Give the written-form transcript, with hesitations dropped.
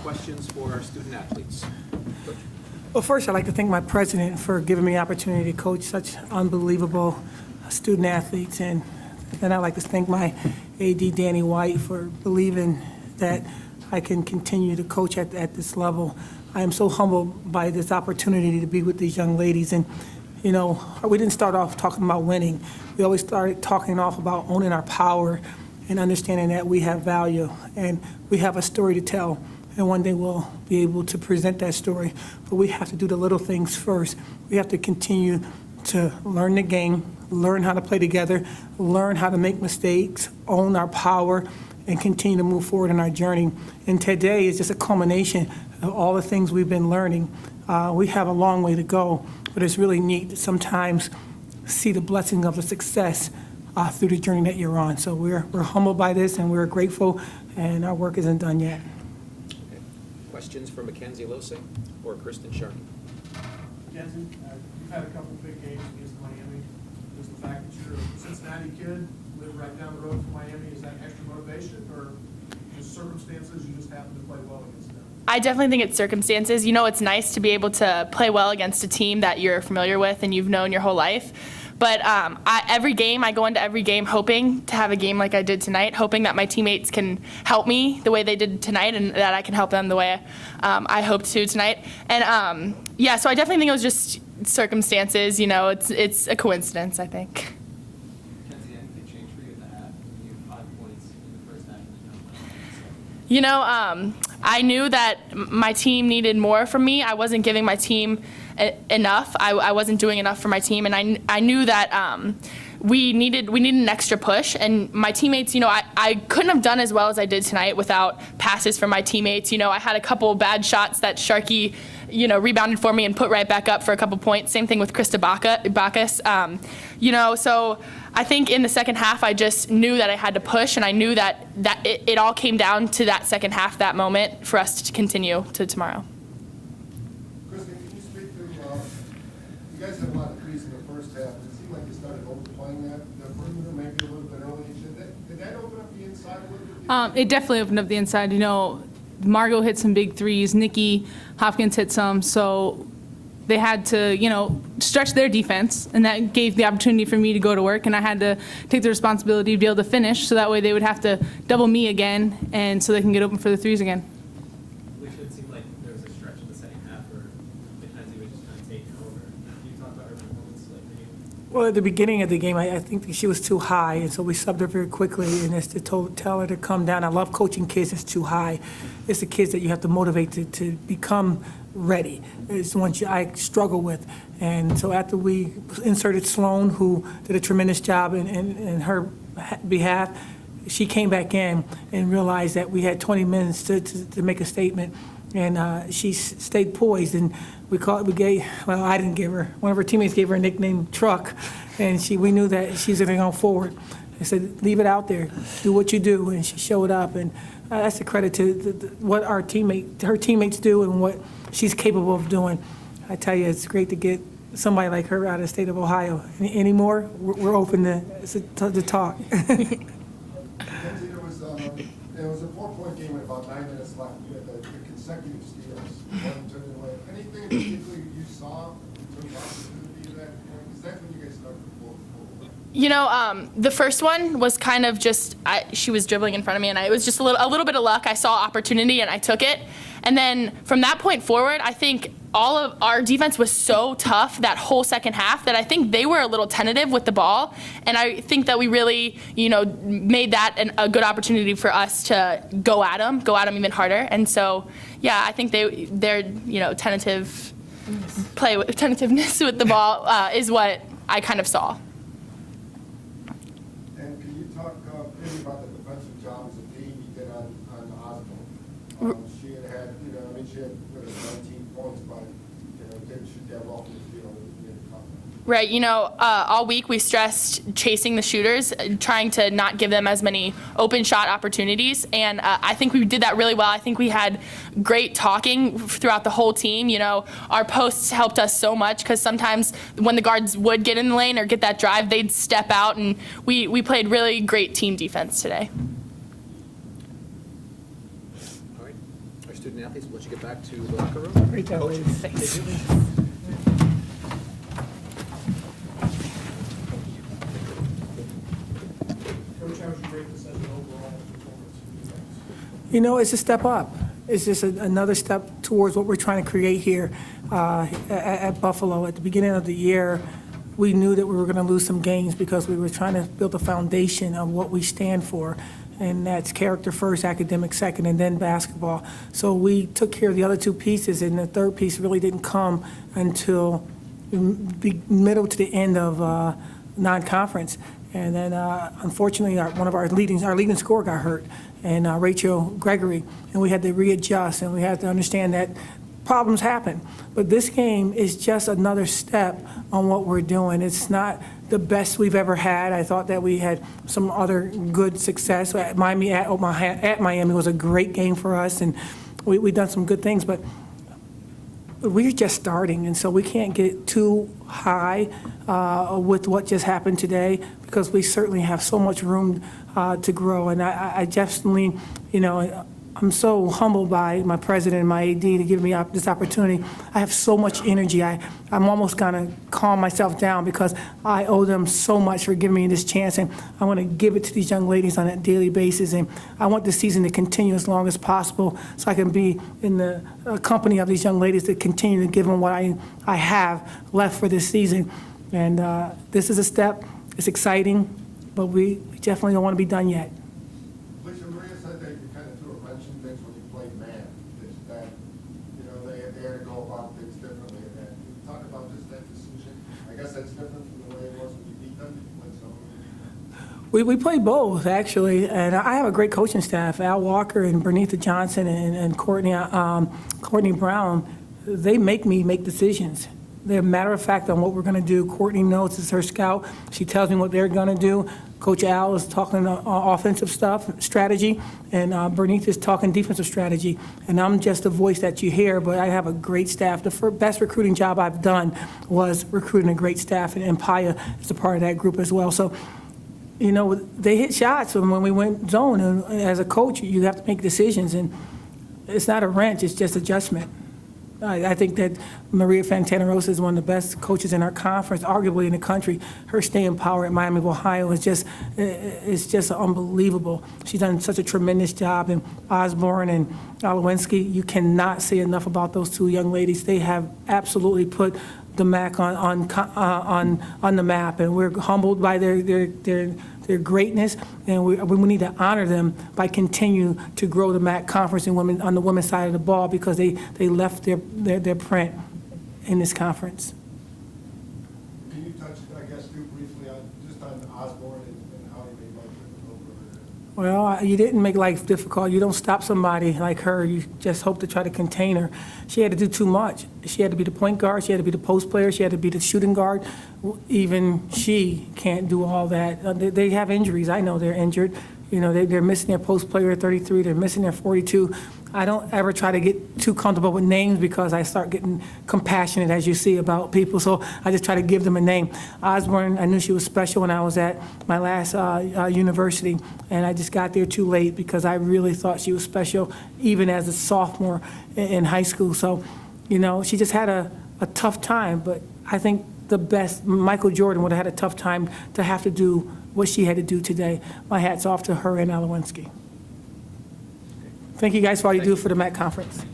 questions for our student athletes? Coach? Well, first, I'd like to thank my president for giving me the opportunity to coach such unbelievable student athletes. And then I'd like to thank my AD, Danny White, for believing that I can continue to coach at this level. I am so humbled by this opportunity to be with these young ladies. And, you know, we didn't start off talking about winning. We always started talking off about owning our power and understanding that we have value and we have a story to tell. And one day we'll be able to present that story. But we have to do the little things first. We have to continue to learn the game, learn how to play together, learn how to make mistakes, own our power, and continue to move forward in our journey. And today is just a culmination of all the things we've been learning. We have a long way to go, but it's really neat to sometimes see the blessing of the success through the journey that you're on. So we're humbled by this, and we're grateful, and our work isn't done yet. Okay. Questions for Mackenzie Loesing or Kristen Sharkey? Mackenzie, you've had a couple of big games against Miami. Does the fact that you're a Cincinnati kid, live right down the road from Miami, is that extra motivation, or just circumstances you just happen to play well against them? I definitely think it's circumstances. You know, it's nice to be able to play well against a team that you're familiar with and you've known your whole life. But I go into every game hoping to have a game like I did tonight, hoping that my teammates can help me the way they did tonight and that I can help them the way I hoped to tonight. And yeah, so I definitely think it was just circumstances. You know, it's a coincidence, I think. Mackenzie, anything changed for you in the half? You had 5 points in the first half and You know, I knew that my team needed more from me. I wasn't giving my team enough. I wasn't doing enough for my team, and I knew that we needed an extra push. And my teammates, you know, I couldn't have done as well as I did tonight without passes from my teammates. You know, I had a couple bad shots that Sharkey, you know, rebounded for me and put right back up for a couple points. Same thing with Krista Bacchus. You know, so I think in the second half I just knew that I had to push, and I knew that it all came down to that second half, that moment, for us to continue to tomorrow. Kristen, can you speak to, you guys had a lot of threes in the first half. It seemed like you started overplaying that perimeter maybe a little bit early. Did that open up the inside a little bit? It definitely opened up the inside. You know, Margot hit some big threes. Nikki Hopkins hit some. So they had to, you know, stretch their defense, and that gave the opportunity for me to go to work, and I had to take the responsibility to be able to finish, so that way they would have to double me again, and so they can get open for the threes again. Felisha, it seemed like there was a stretch in the second half where Mackenzie was just kind of taking over. Can you talk about her performance like the game? Well, at the beginning of the game, I think that she was too high, and so we subbed her very quickly, and it's to tell her to come down. I love coaching kids that's too high. It's the kids that you have to motivate to become ready. It's the ones I struggle with. And so after we inserted Sloan, who did a tremendous job in her behalf, she came back in and realized that we had 20 minutes to make a statement. And she stayed poised, and I didn't give her, one of her teammates gave her a nickname, Truck, and we knew that she's going to go forward. I said, leave it out there, do what you do, and she showed up, and that's a credit to what her teammates do and what she's capable of doing. I tell you, it's great to get somebody like her out of the state of Ohio. Any more? We're open to talk. Mackenzie, there was a 4-point game with about 9 minutes left. You had the consecutive steals. One turned away. Anything in particular you saw in terms of opportunity at that point? Because that's when you guys started to pull forward. You know, the first one was kind of just, she was dribbling in front of me, and it was just a little bit of luck. I saw opportunity, and I took it. And then from that point forward, I think all of our defense was so tough that whole second half that I think they were a little tentative with the ball. And I think that we really, you know, made that a good opportunity for us to go at them even harder. And so, yeah, I think their you know, tentativeness with the ball is what I kind of saw. And can you talk maybe about the defensive job as a team you did on Osborne? She had, you know, I mean, she had 19 points, but, you know, didn't shoot that well from the field. Right, you know, all week we stressed chasing the shooters, trying to not give them as many open shot opportunities, and I think we did that really well. I think we had great talking throughout the whole team. You know, our posts helped us so much because sometimes when the guards would get in the lane or get that drive, they'd step out, and we played really great team defense today. All right. Our student athletes, we'll let you get back to the locker room. Great job, Coach, ladies. thank you. Coach, how would you rate this as an overall performance? You know, it's a step up. It's just another step towards what we're trying to create here at Buffalo. At the beginning of the year, we knew that we were going to lose some games because we were trying to build a foundation of what we stand for, and that's character first, academic second, and then basketball. So we took care of the other two pieces, and the third piece really didn't come until the middle to the end of non-conference. And then, unfortunately, one of our leading scorer got hurt, and Rachel Gregory, and we had to readjust, and we had to understand that problems happen. But this game is just another step on what we're doing. It's not the best we've ever had. I thought that we had some other good success. Miami at Miami was a great game for us, and we've done some good things, but we're just starting, and so we can't get too high with what just happened today, because we certainly have so much room to grow. And I definitely, you know, I'm so humbled by my president and my AD to give me this opportunity. I have so much energy. I'm almost gonna calm myself down because I owe them so much for giving me this chance, and I want to give it to these young ladies on a daily basis. And I want the season to continue as long as possible, so I can be in the company of these young ladies to continue to give them what I have left for this season. And this is a step. It's exciting, but we definitely don't want to be done yet. Felicia, Maria said that you kind of threw a wrench in things when you played man. That, you know, they had to go about things differently. And can you talk about just that decision? I guess that's different from the way it was when you beat them. You played someone. We played both, actually, and I have a great coaching staff. Al Walker and Bernitha Johnson and Courtney Brown, they make me make decisions. They're a matter of fact on what we're going to do. Courtney knows it's her scout. She tells me what they're going to do. Coach Al is talking offensive stuff, strategy, and Bernice is talking defensive strategy. And I'm just the voice that you hear, but I have a great staff. The best recruiting job I've done was recruiting a great staff, and Paya is a part of that group as well. So, you know, they hit shots when we went zone, and as a coach, you have to make decisions, and it's not a wrench, it's just adjustment. I think that Maria Fantana-Rosa is one of the best coaches in our conference, arguably in the country. Her staying power at Miami of Ohio is just unbelievable. She's done such a tremendous job. And Osborne and Alowinski, you cannot say enough about those two young ladies. They have absolutely put the MAC on the map, and we're humbled by their greatness, and we need to honor them by continue to grow the MAC conference and women on the women's side of the ball, because they left their print in this conference. Can you touch, I guess, too briefly on Osborne and how he made life difficult for her? Well, you didn't make life difficult. You don't stop somebody like her. You just hope to try to contain her. She had to do too much. She had to be the point guard. She had to be the post player. She had to be the shooting guard. Even she can't do all that. They have injuries. I know they're injured. You know, they're missing their post player at 33. They're missing their 42. I don't ever try to get too comfortable with names, because I start getting compassionate, as you see, about people. So I just try to give them a name. Osborne, I knew she was special when I was at my last university, and I just got there too late because I really thought she was special, even as a sophomore in high school. So, you know, she just had a tough time, but I think the best, Michael Jordan would have had a tough time to have to do what she had to do today. My hat's off to her and Alowinski. Thank you guys for all you do for the MAC conference.